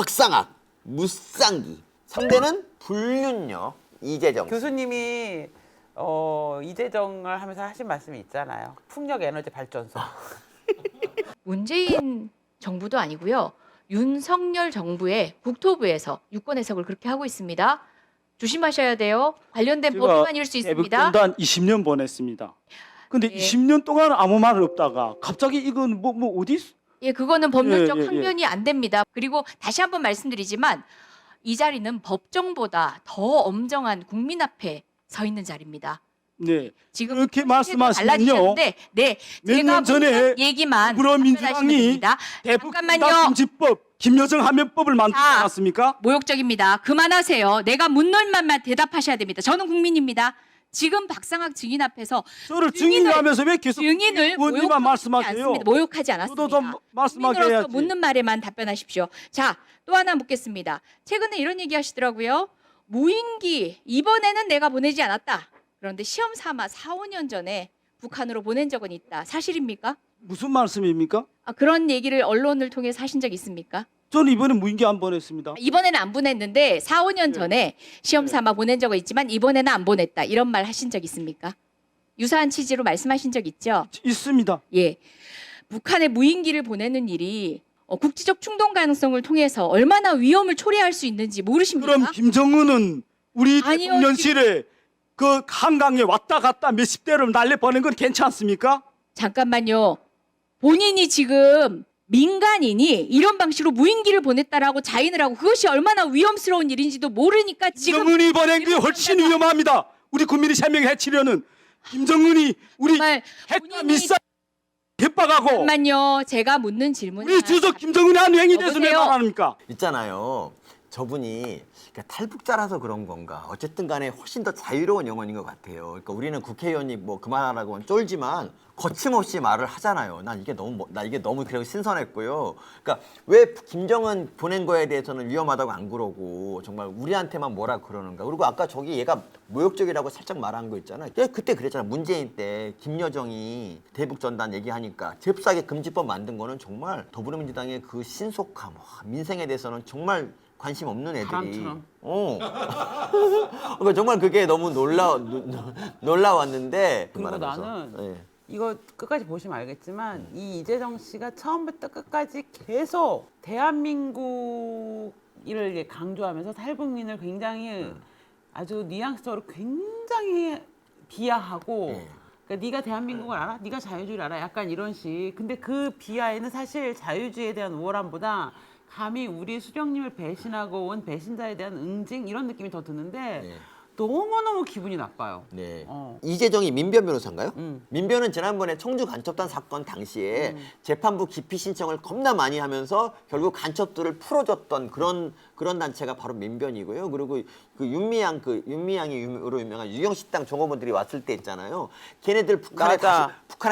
박상학, 무쌍기. 상대는 불륜녀 이재정. 교수님이 이재정을 하면서 하신 말씀이 있잖아요. 풍력 에너지 발전소. 문재인 정부도 아니고요. 윤석열 정부의 국토부에서 유권 해석을 그렇게 하고 있습니다. 조심하셔야 돼요. 관련된 법 위반일 수 있습니다. 대북전단 20년 보냈습니다. 근데 예. 20년 동안 아무 말 없다가 갑자기 이건 뭐 어디 예, 그거는 법률적 예, 예, 예. 항변이 안 됩니다. 그리고 다시 한번 말씀드리지만 이 자리는 법정보다 더 엄정한 국민 앞에 서 있는 자리입니다. 네. 지금 그렇게 말씀하시면요. 달라지셨는데, 네, 몇 제가 년 전에 묻는 얘기만 더불어민주당이 답변하시면 됩니다. 대북전단 잠깐만요. 금지법 김여정 하면법을 만들지 자, 않았습니까? 모욕적입니다. 그만하세요. 내가 묻는 말만 대답하셔야 됩니다. 저는 국민입니다. 지금 박상학 증인 앞에서 저를 증인을- 증인하면서 왜 계속 증인을 의원님만 모욕하지 말씀하세요? 않습니다. 모욕하지 않았습니다. 저도 좀 말씀하게 국민으로서 해야지. 묻는 말에만 답변하십시오. 자, 또 하나 묻겠습니다. 최근에 이런 얘기 하시더라고요. 무인기 이번에는 내가 보내지 않았다. 그런데 시험 삼아 4, 5년 전에 북한으로 보낸 적은 있다. 사실입니까? 무슨 말씀입니까? 그런 얘기를 언론을 통해서 하신 적 있습니까? 저는 이번에 무인기 안 보냈습니다. 이번에는 안 보냈는데 4, 5년 전에 시험 삼아 보낸 적은 있지만 이번에는 안 보냈다. 이런 말 하신 적 있습니까? 유사한 취지로 말씀하신 적 있죠? 있습니다. 예. 북한에 무인기를 보내는 일이 국지적 충동 가능성을 통해서 얼마나 위험을 초래할 수 있는지 모르십니까? 그럼 김정은은 우리 아니요, 대통령실에 그 한강에 왔다 갔다 몇십 대를 날려 보낸 건 괜찮습니까? 잠깐만요. 본인이 지금 민간인이 이런 방식으로 무인기를 보냈다라고 자인을 하고 그것이 얼마나 위험스러운 일인지도 모르니까 지금 김정은이 보낸 게 훨씬 위험합니다. 우리 국민이 생명 해치려는 김정은이 우리 정말 핵과 본인이 미사일 협박하고 잠깐만요. 제가 묻는 질문이 우리 주석 김정은이 한 행위 대해서 왜 여보세요? 말합니까? 있잖아요. 저분이 그러니까 탈북자라서 그런 건가. 어쨌든 간에 훨씬 더 자유로운 영혼인 것 같아요. 그러니까 우리는 국회의원이 뭐 그만하라고 쫄지만 거침없이 말을 하잖아요. 나 이게 너무 그래도 신선했고요. 그러니까 왜 김정은 보낸 거에 대해서는 위험하다고 안 그러고 정말 우리한테만 뭐라 그러는가. 그리고 아까 저기 얘가 모욕적이라고 살짝 말한 거 있잖아요. 그때 그랬잖아. 문재인 때 김여정이 대북 전단 얘기하니까 잽싸게 금지법 만든 거는 정말 더불어민주당의 그 신속함, 민생에 대해서는 정말 관심 없는 애들이. 바람처럼. 그러니까 정말 그게 너무 놀라웠는데. 그 그리고 말하면서. 나는 예. 이거 끝까지 보시면 알겠지만 이 이재정 씨가 처음부터 끝까지 계속 대한민국을 강조하면서 탈북민을 굉장히 아주 뉘앙스적으로 굉장히 비하하고 예. 그러니까 네가 대한민국을 알아? 네가 자유주의를 알아? 약간 이런 식. 근데 그 비하에는 사실 자유주의에 대한 우월함보다 감히 우리 수령님을 배신하고 온 배신자에 대한 응징 이런 느낌이 더 드는데 네. 너무너무 기분이 나빠요. 네. 어. 이재정이 민변 변호사인가요? 음. 민변은 지난번에 청주 간첩단 사건 당시에 재판부 기피 신청을 겁나 많이 하면서 결국 간첩들을 풀어줬던 그런 단체가 바로 민변이고요. 그리고 그 윤미향으로 유명한 유경식당 종업원들이 왔을 때 있잖아요. 걔네들 북한에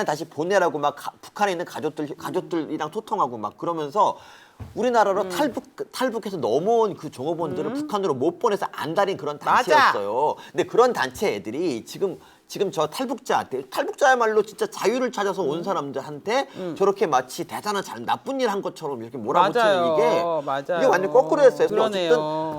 다시 보내라고 막 북한에 있는 가족들이랑 소통하고 막 그러면서 우리나라로 탈북해서 넘어온 그 종업원들을 북한으로 못 보내서 안달인 그런 단체였어요. 근데 그런 단체 애들이 지금 저 탈북자야말로 진짜 자유를 찾아서 온 사람들한테 저렇게 마치 대단한 나쁜 일 한 것처럼 이렇게 몰아붙이는 이게 완전 거꾸로 됐어요. 근데 어쨌든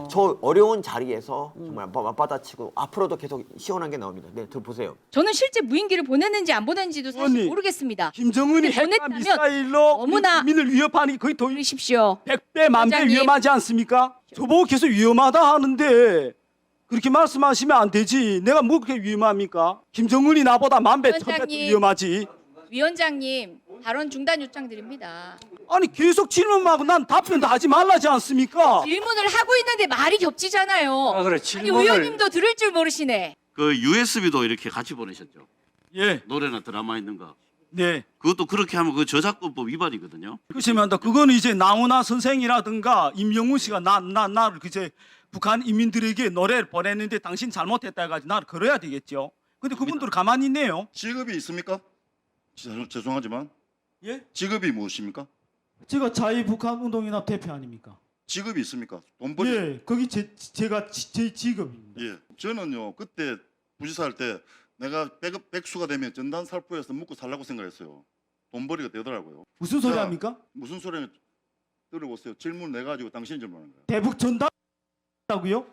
저 어려운 자리에서 정말 맞받아치고 앞으로도 계속 시원한 게 나옵니다. 네, 들어보세요. 저는 실제 무인기를 보냈는지 안 보냈는지도 사실 의원님, 모르겠습니다. 김정은이 핵과 보냈다면 미사일로 너무나 국민을 위협하니 거의 더 들으십시오. 100배, 만배 원장님. 위험하지 않습니까? 저보고 계속 위험하다 하는데 그렇게 말씀하시면 안 되지. 내가 뭐 그렇게 위험합니까? 김정은이 나보다 만배, 천배 위원장님. 위험하지. 위원장님, 발언 중단 요청드립니다. 아니 계속 질문하고 난 답변도 하지 말라지 않습니까? 질문을 하고 있는데 말이 겹치잖아요. 그래 아니, 질문을 의원님도 들을 줄 모르시네. 그 USB도 이렇게 같이 보내셨죠. 예, 노래나 드라마 있는 거. 네. 그것도 그렇게 하면 그 저작권법 위반이거든요. 그렇지만 그거는 이제 나훈아 선생이라든가 임영웅 씨가 나를 그제 북한 인민들에게 노래를 보냈는데 당신 잘못했다 해가지고 나를 걸어야 되겠죠. 근데 그분들은 가만히 있네요. 직업이 있습니까? 죄송하지만 예? 직업이 무엇입니까? 제가 자유북한운동연합 대표 아닙니까? 직업이 있습니까? 돈벌이. 예, 거기 제 직업입니다. 예. 저는요 그때 부지사 할 때 내가 백수가 되면 전단 살포해서 먹고 살라고 생각했어요. 돈벌이가 되더라고요. 무슨 소리 자, 합니까? 무슨 소리냐면 들어보세요. 질문 내 가지고 당신 질문하는 거예요. 대북 전단다고요?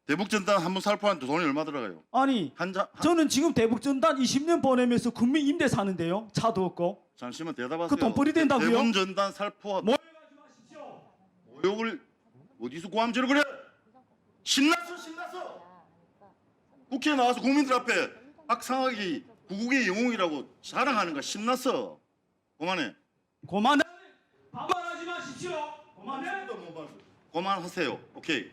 대북 전단 한 번 살포하는데 돈이 얼마 들어가요? 아니 저는 지금 대북 전단 20년 보내면서 국민 임대 사는데요. 차도 없고. 잠시만 대답하세요. 그 돈벌이 된다고요? 대북 전단 살포 모욕을 어디서 고함질을 그래? 신났어. 국회에 나와서 국민들 앞에 악상하기 구국의 영웅이라고 자랑하는 거 신났어. 그만해. 그만해. 반말하지 마십시오. 그만해. 그만하세요. 오케이.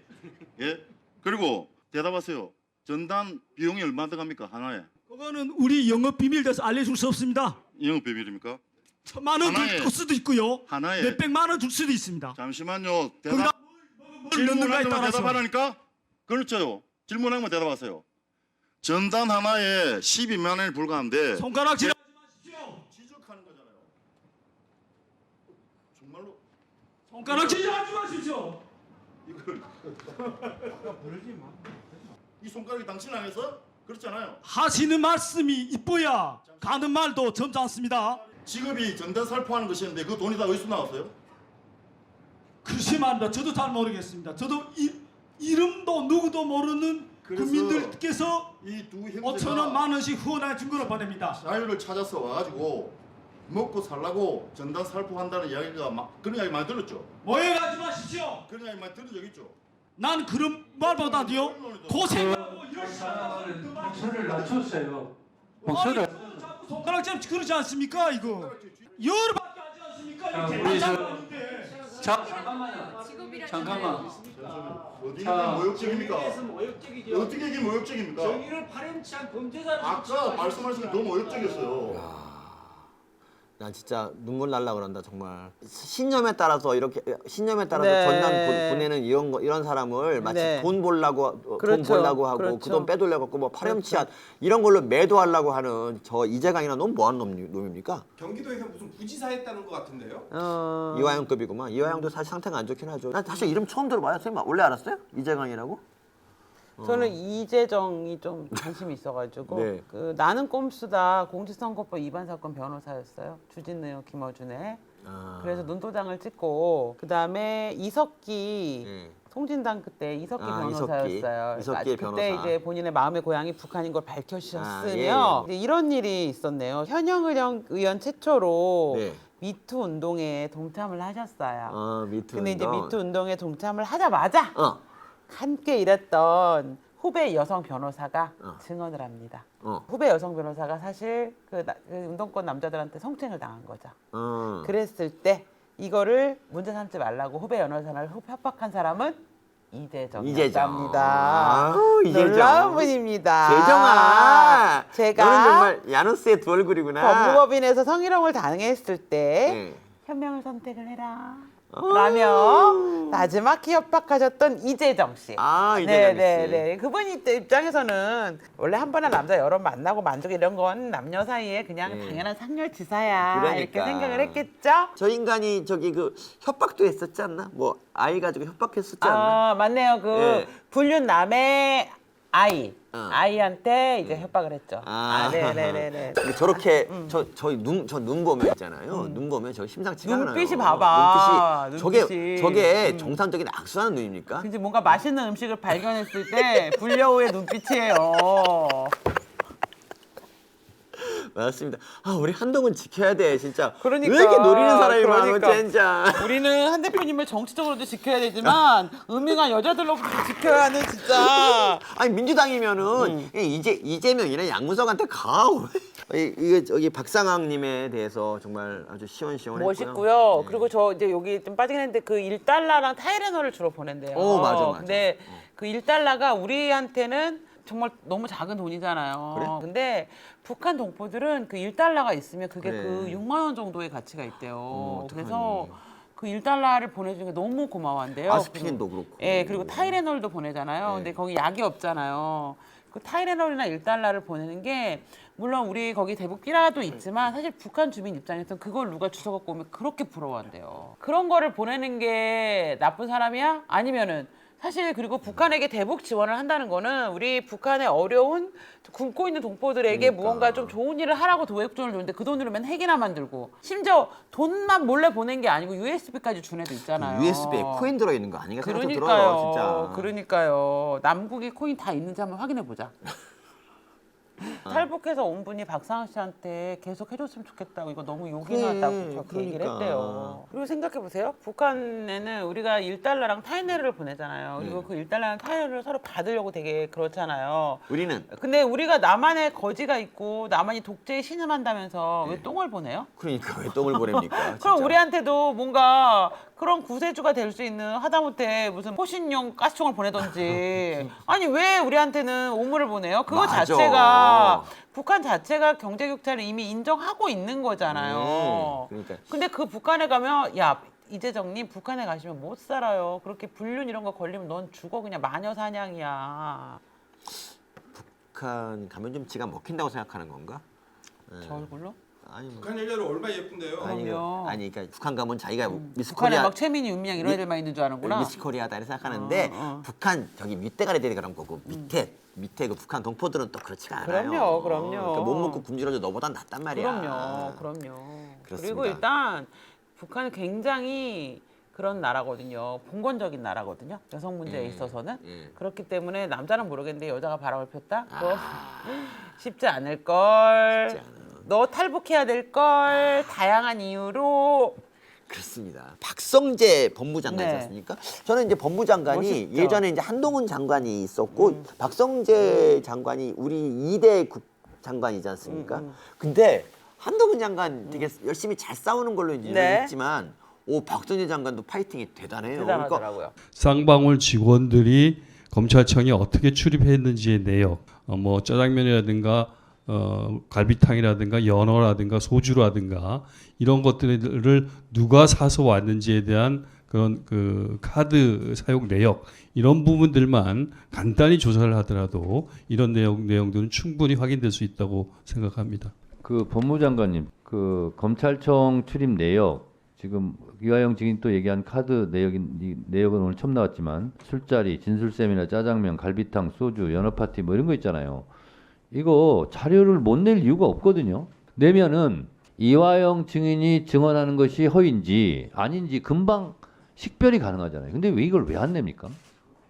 예. 그리고 대답하세요. 전단 비용이 얼마 들어갑니까 하나에? 그거는 우리 영업 비밀 돼서 알려줄 수 없습니다. 영업 비밀입니까? 1,000만 원 하나에- 줄 수도 있고요. 하나에 몇백만 원 줄 수도 있습니다. 잠시만요. 그러니까 뭘 넣는가에 질문하면 따라서. 대답하라니까? 그렇죠. 질문하면 대답하세요. 전단 하나에 12만 원이 불과한데 손가락질 하지 마십시오. 지적하는 거잖아요. 정말로 손가락질 하지 마십시오. 이걸 이 손가락이 당신 안에서 그렇잖아요. 하시는 말씀이 이뻐야 가는 말도 점잖습니다. 직업이 전단 살포하는 것이었는데 그 돈이 다 어디서 나왔어요? 글쎄 말입니다. 저도 잘 모르겠습니다. 저도 이름도 누구도 모르는 그래서 국민들께서 이 두 5천 원, 만 원씩 후원해 준 거로 보냅니다. 자유를 찾아서 와가지고 먹고 살라고 전단 살포한다는 이야기가 막 그런 이야기 많이 들었죠. 모여가지 마십시오. 그런 이야기 많이 들은 적 있죠. 난 그런 말보다도요 고생하고 목소리를 낮췄어요. 목소리를 자꾸 손가락질 그러지 않습니까 이거 열받게 하지 않습니까 자, 이렇게 우리 저- 하는데. 자, 잠깐만요. 잠깐만. 어디 자, 모욕적입니까? 모욕적이죠. 어떻게 이게 모욕적입니까? 정의를 파렴치한 범죄자를 아까 말씀하신 게 너무 모욕적이었어요. 난 진짜 눈물 날라 그런다 정말. 신념에 따라서 이렇게 신념에 따라서 네. 전단 보내는 이런 사람을 마치 네. 돈 벌라고 그렇죠. 돈 벌라고 하고 그렇죠. 그 돈 빼돌려 갖고 뭐 파렴치한 이런 걸로 매도하려고 하는 저 이재강이나 너무 뭐하는 놈입니까? 경기도에서 무슨 부지사 했다는 것 같은데요? 이화영급이구만. 이화영도 사실 상태가 안 좋긴 하죠. 난 사실 이름 처음 들어봐요. 선생님 원래 알았어요? 이재강이라고? 저는 이재정이 좀 관심이 있어가지고 네. 그 나는 꼼수다 공직선거법 위반 사건 변호사였어요. 주진우 김어준의. 그래서 눈도장을 찍고 그 다음에 이석기 네. 송진당 그때 이석기 아, 변호사였어요. 이석기 그때 변호사. 이제 본인의 마음의 고향이 북한인 걸 밝혀주셨으며 아, 예. 이제 이런 일이 있었네요. 현영의령 의원 최초로 네. 미투 운동에 동참을 하셨어요. 미투. 근데 이제 운동. 미투 운동에 동참을 하자마자 어. 함께 일했던 후배 여성 변호사가 어. 증언을 합니다. 어. 후배 여성 변호사가 사실 그 운동권 남자들한테 성추행을 당한 거죠. 그랬을 때 이거를 문제 삼지 말라고 후배 변호사를 협박한 사람은 이재정이었답니다. 아우, 이재정. 놀라운 분입니다. 재정아. 제가 너는 정말 야누스의 두 얼굴이구나. 법무법인에서 성희롱을 당했을 때 네. 현명을 선택을 해라. 라며 나지막히 협박하셨던 이재정 씨. 이재정 씨. 네네네. 그분이 입장에서는 원래 한 번에 남자 여러 만나고 만족 이런 건 남녀 사이에 그냥 당연한 상렬지사야 그러니까. 이렇게 생각을 했겠죠. 저 인간이 저기 그 협박도 했었지 않나? 뭐 아이 가지고 협박했었지 않나? 맞네요. 그 네. 불륜 남의 아이. 어. 아이한테 이제 협박을 했죠. 네네네네. 근데 저렇게 저 눈 보면 있잖아요. 눈 보면 저 심상치가 않아요. 눈빛이 봐봐. 눈빛이 저게 정상적인 악수하는 눈입니까? 근데 뭔가 맛있는 음식을 발견했을 때 불려오의 눈빛이에요. 맞습니다. 우리 한동훈 지켜야 돼 진짜. 그러니까, 왜 이렇게 노리는 사람이 많아 그러니까. 진짜. 우리는 한 대표님을 정치적으로도 지켜야 되지만 의미가 여자들로부터 지켜야 하는 진짜. 아니 민주당이면은 이재명이나 양문석한테 가. 이게 저기 박상학님에 대해서 정말 아주 시원시원했고요. 멋있고요. 그리고 저 이제 여기 좀 빠지긴 했는데 그 1달러랑 타이레놀을 주로 보낸대요. 맞아. 근데 그 1달러가 우리한테는 정말 너무 작은 돈이잖아요. 그래? 근데 북한 동포들은 그 1달러가 있으면 그게 그래. 그 6만 원 정도의 가치가 있대요. 어떡하니. 그래서 그 1달러를 보내주는 게 너무 고마워한대요. 아스피린도 그렇고. 예, 그리고 타이레놀도 보내잖아요. 네. 근데 거기 약이 없잖아요. 그 타이레놀이나 1달러를 보내는 게 물론 우리 거기 대북 삐라도 있지만 사실 북한 주민 입장에서는 그걸 누가 주워 갖고 오면 그렇게 부러워한대요. 그런 거를 보내는 게 나쁜 사람이야? 아니면은 사실 그리고 북한에게 대북 지원을 한다는 거는 우리 북한의 어려운 굶고 있는 동포들에게 무언가 좀 좋은 일을 하라고 도액존을 줬는데 그 돈으로 맨 핵이나 만들고 심지어 돈만 몰래 보낸 게 아니고 USB까지 준 애도 있잖아요. USB에 코인 들어있는 거 아닌가 생각도 들어요, 그러니까요. 진짜. 그러니까요. 남국이 코인 다 있는지 한번 확인해 보자. 탈북해서 온 분이 박상학 씨한테 계속 해줬으면 좋겠다고 이거 너무 욕이 그래, 나다고 저렇게 얘기를 그러니까. 했대요. 그리고 생각해 보세요. 북한에는 우리가 1달러랑 타이네를 보내잖아요. 그리고 그 1달러랑 타이네를 서로 받으려고 되게 그렇잖아요. 우리는 근데 우리가 남한에 거지가 있고 남한이 독재에 신음한다면서 왜 똥을 보내요? 그러니까 왜 똥을 보냅니까? 그럼 진짜. 우리한테도 뭔가 그런 구세주가 될 수 있는 하다못해 무슨 포신용 가스총을 보내던지 아니 왜 우리한테는 오물을 보내요? 그거 맞아. 자체가 북한 자체가 경제 격차를 이미 인정하고 있는 거잖아요. 그러니까. 근데 그 북한에 가면 야 이재정님 북한에 가시면 못 살아요. 그렇게 불륜 이런 거 걸리면 넌 죽어 그냥 마녀 사냥이야. 북한 가면 좀 지가 먹힌다고 생각하는 건가? 저 얼굴로? 아니 뭐. 북한 여자를 얼마나 예쁜데요? 그럼요. 아니 그러니까 북한 가면 자기가 미스 북한에 코리아 막 최민희, 윤미향 이런 애들만 있는 줄 아는구나. 미스 코리아다 이렇게 생각하는데 북한 저기 윗대가리 되는 그런 거고 밑에 그 북한 동포들은 또 그렇지가 않아요. 그럼요. 그러니까 못 먹고 굶주려도 너보단 낫단 말이야. 그럼요. 그렇습니다. 그리고 일단 북한은 굉장히 그런 나라거든요. 봉건적인 나라거든요. 여성 문제에 있어서는. 그렇기 때문에 남자는 모르겠는데 여자가 바람을 폈다? 그거 쉽지 않을 걸. 쉽지 않아요. 너 탈북해야 될 걸. 다양한 이유로. 그렇습니다. 박성재 법무장관이 네. 있었습니까? 저는 이제 법무장관이 멋있죠. 예전에 이제 한동훈 장관이 있었고 박성재 장관이 우리 2대 장관이지 않습니까? 근데 한동훈 장관 되게 열심히 잘 싸우는 걸로 이제 네. 유명했지만 박성재 장관도 파이팅이 대단해요. 그러니까 대단하더라고요. 쌍방울 직원들이 검찰청에 어떻게 출입했는지의 내역, 뭐 짜장면이라든가 갈비탕이라든가 연어라든가 소주라든가 이런 것들을 누가 사서 왔는지에 대한 그런 그 카드 사용 내역 이런 부분들만 간단히 조사를 하더라도 이런 내용들은 충분히 확인될 수 있다고 생각합니다. 그 법무장관님, 그 검찰청 출입 내역 지금 유하영 증인 또 얘기한 카드 내역은 오늘 처음 나왔지만 술자리, 진술셈이나 짜장면, 갈비탕, 소주, 연어 파티 뭐 이런 거 있잖아요. 이거 자료를 못 낼 이유가 없거든요. 내면은 이화영 증인이 증언하는 것이 허위인지 아닌지 금방 식별이 가능하잖아요. 근데 왜 이걸 왜 안 냅니까?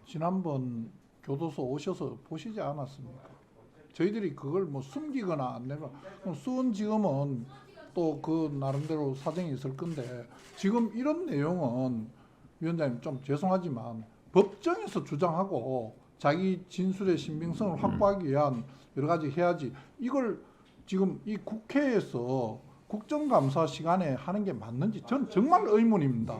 지난번 교도소 오셔서 보시지 않았습니까? 저희들이 그걸 뭐 숨기거나 안 내면 수원지검은 또 그 나름대로 사정이 있을 건데 지금 이런 내용은 위원장님 좀 죄송하지만 법정에서 주장하고 자기 진술의 신빙성을 확보하기 위한 여러 가지 해야지 이걸 지금 이 국회에서 국정감사 시간에 하는 게 맞는지 전 정말 의문입니다.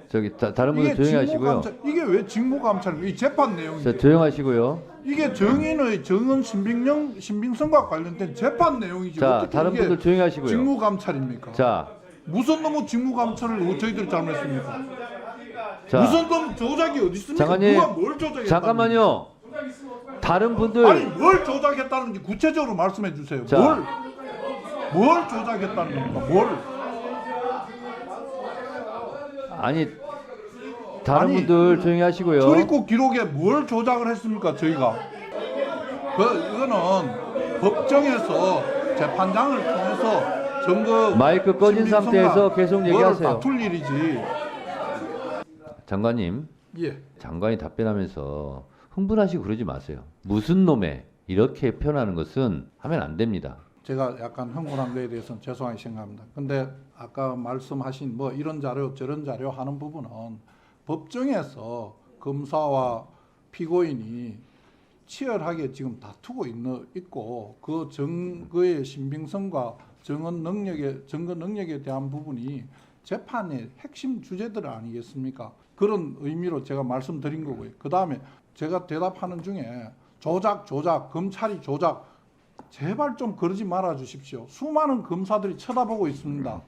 저기 다른 분들 조용히 하시고요. 이게 왜 직무감찰입니까? 이 재판 내용인데. 자, 조용하시고요. 이게 정인의 정은 신빙성과 관련된 재판 내용이지. 자, 어떻게 다른 이게 분들 조용히 하시고요. 직무감찰입니까? 자, 무슨 놈의 직무감찰을 저희들이 잘못했습니까? 자, 무슨 놈 조작이 어디 있습니까? 장관님, 누가 뭘 조작했다는지. 잠깐만요. 다른 분들 아니 뭘 조작했다는지 구체적으로 말씀해 주세요. 자. 뭘 조작했다는 겁니까? 뭘? 아니 다른 아니, 분들 조용히 하시고요. 출입국 기록에 뭘 조작을 했습니까? 저희가 이거는 법정에서 재판장을 통해서 증거 마이크 꺼진 신빙성과 상태에서 계속 그거를 얘기하세요. 다툴 일이지. 장관님, 예. 장관이 답변하면서 흥분하시고 그러지 마세요. 무슨 놈에 이렇게 표현하는 것은 하면 안 됩니다. 제가 약간 흥분한 거에 대해서는 죄송하게 생각합니다. 근데 아까 말씀하신 뭐 이런 자료 저런 자료 하는 부분은 법정에서 검사와 피고인이 치열하게 지금 다투고 있고 그 증거의 신빙성과 증거 능력에 대한 부분이 재판의 핵심 주제들 아니겠습니까? 그런 의미로 제가 말씀드린 거고요. 그 다음에 제가 대답하는 중에 조작, 검찰이 조작, 제발 좀 그러지 말아 주십시오. 수많은 검사들이 쳐다보고 있습니다.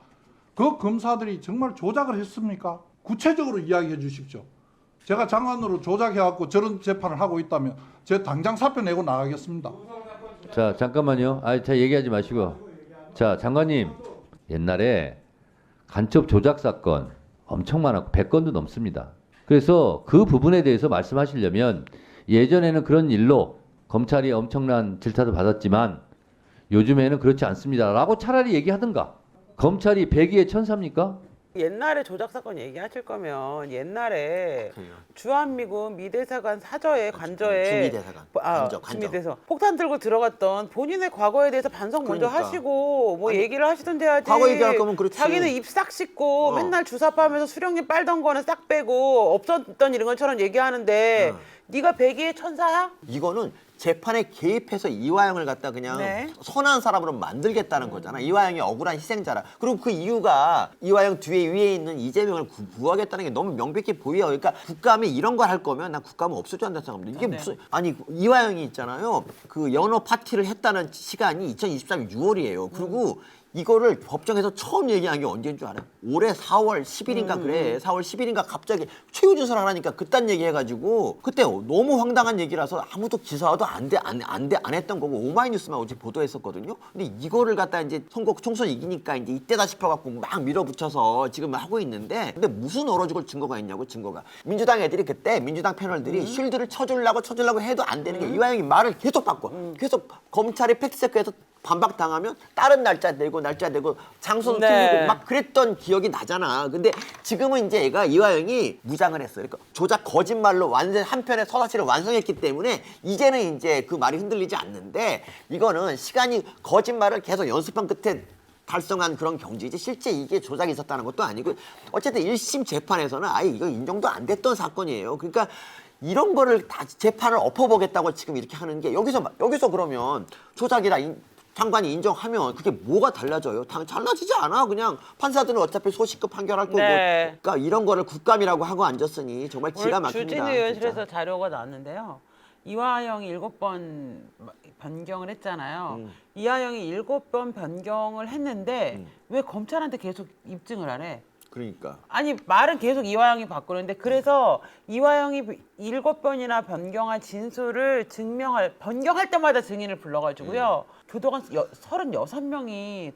그 검사들이 정말 조작을 했습니까? 구체적으로 이야기해 주십시오. 제가 장관으로 조작해갖고 저런 재판을 하고 있다면 제가 당장 사표 내고 나가겠습니다. 자, 잠깐만요. 자, 얘기하지 마시고. 자, 장관님, 옛날에 간첩 조작 사건 엄청 많았고 100건도 넘습니다. 그래서 그 부분에 대해서 말씀하시려면 예전에는 그런 일로 검찰이 엄청난 질타도 받았지만 요즘에는 그렇지 않습니다라고 차라리 얘기하든가. 검찰이 백의의 천사입니까? 옛날에 조작 사건 얘기하실 거면 옛날에 주한미군 미대사관 사저에 관저에 주미대사관 관저. 주미대사 폭탄 들고 들어갔던 본인의 과거에 대해서 반성 먼저 그러니까. 하시고 뭐 아니, 얘기를 하시던데 해야지. 과거 얘기할 거면 그렇지. 자기는 입 싹 씻고 맨날 주사파하면서 수령님 빨던 거는 싹 빼고 없었던 이런 것처럼 얘기하는데 네가 백의의 천사야? 이거는 재판에 개입해서 이화영을 갖다 그냥 네. 선한 사람으로 만들겠다는 거잖아. 이화영이 억울한 희생자라. 그리고 그 이유가 이화영 뒤에 위에 있는 이재명을 구하겠다는 게 너무 명백히 보여. 그러니까 국감이 이런 걸 할 거면 난 국감은 없어져야 한다고 생각합니다. 이게 무슨 아니 이화영이 있잖아요. 그 연호 파티를 했다는 시간이 2023년 6월이에요. 그리고 이거를 법정에서 처음 얘기한 게 언제인 줄 알아요? 올해 4월 10일인가 그래. 4월 10일인가 갑자기 최후진설 하라니까 그딴 얘기 해가지고 그때 너무 황당한 얘기라서 아무도 기사화도 안 했던 거고 오마이뉴스만 어제 보도했었거든요. 근데 이거를 갖다 이제 선거 총선 이기니까 이제 이때다 싶어갖고 막 밀어붙여서 지금 하고 있는데 근데 무슨 얼어 죽을 증거가 있냐고 증거가. 민주당 애들이 그때 민주당 패널들이 쉴드를 쳐주려고 해도 안 되는 게 이화영이 말을 계속 바꿔. 계속 검찰이 팩트체크해서 반박당하면 다른 날짜 내고 장소도 틀리고 막 그랬던 기억이 나잖아. 근데 지금은 이제 얘가 이화영이 무장을 했어. 그러니까 조작 거짓말로 완전 한편의 서사실을 완성했기 때문에 이제는 이제 그 말이 흔들리지 않는데 이거는 시간이 거짓말을 계속 연습한 끝에 달성한 그런 경지이지 실제 이게 조작이 있었다는 것도 아니고 어쨌든 1심 재판에서는 아예 이거 인정도 안 됐던 사건이에요. 그러니까 이런 거를 다 재판을 엎어보겠다고 지금 이렇게 하는 게 여기서 그러면 조작이다 장관이 인정하면 그게 뭐가 달라져요? 달라지지 않아. 그냥 판사들은 어차피 소식급 판결할 거고. 네. 그러니까 이런 거를 국감이라고 하고 앉았으니 정말 기가 막힙니다. 주진우 의원실에서 진짜. 자료가 나왔는데요. 이화영이 7번 변경을 했잖아요. 이화영이 7번 변경을 했는데 왜 검찰한테 계속 입증을 안 해? 그러니까. 아니 말은 계속 이화영이 바꾸는데 그래서 이화영이 7번이나 변경한 진술을 변경할 때마다 증인을 불러가지고요. 교도관 36명이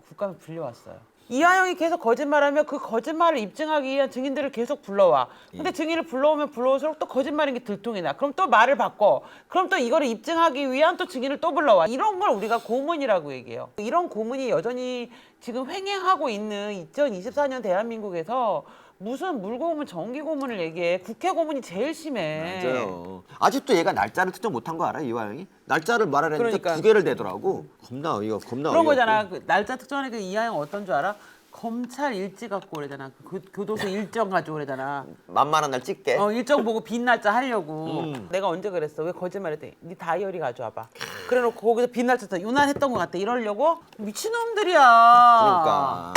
국감에 불려왔어요. 이화영이 계속 거짓말하면 그 거짓말을 입증하기 위한 증인들을 계속 불러와. 근데 증인을 불러오면 불러올수록 또 거짓말인 게 들통이 나. 그럼 또 말을 바꿔. 그럼 또 이거를 입증하기 위한 또 증인을 또 불러와. 이런 걸 우리가 고문이라고 얘기해요. 이런 고문이 여전히 지금 횡행하고 있는 2024년 대한민국에서 무슨 물고문, 정기고문을 얘기해. 국회 고문이 제일 심해. 맞아요. 아직도 얘가 날짜를 특정 못한 거 알아? 이화영이? 날짜를 말하려니까 그러니까. 2개를 대더라고. 겁나 그런 어이없고. 거잖아. 그 날짜 특정하니까 이하영 어떤 줄 알아? 검찰 일지 갖고 그러잖아. 교도소 일정 가지고 그러잖아. 만만한 날 찍게. 일정 보고 빈 날짜 하려고. 내가 언제 그랬어? 왜 거짓말했대? 네 다이어리 가져와봐. 그래놓고 거기서 빈 날짜 유난했던 것 같아. 이러려고? 미친놈들이야. 그러니까.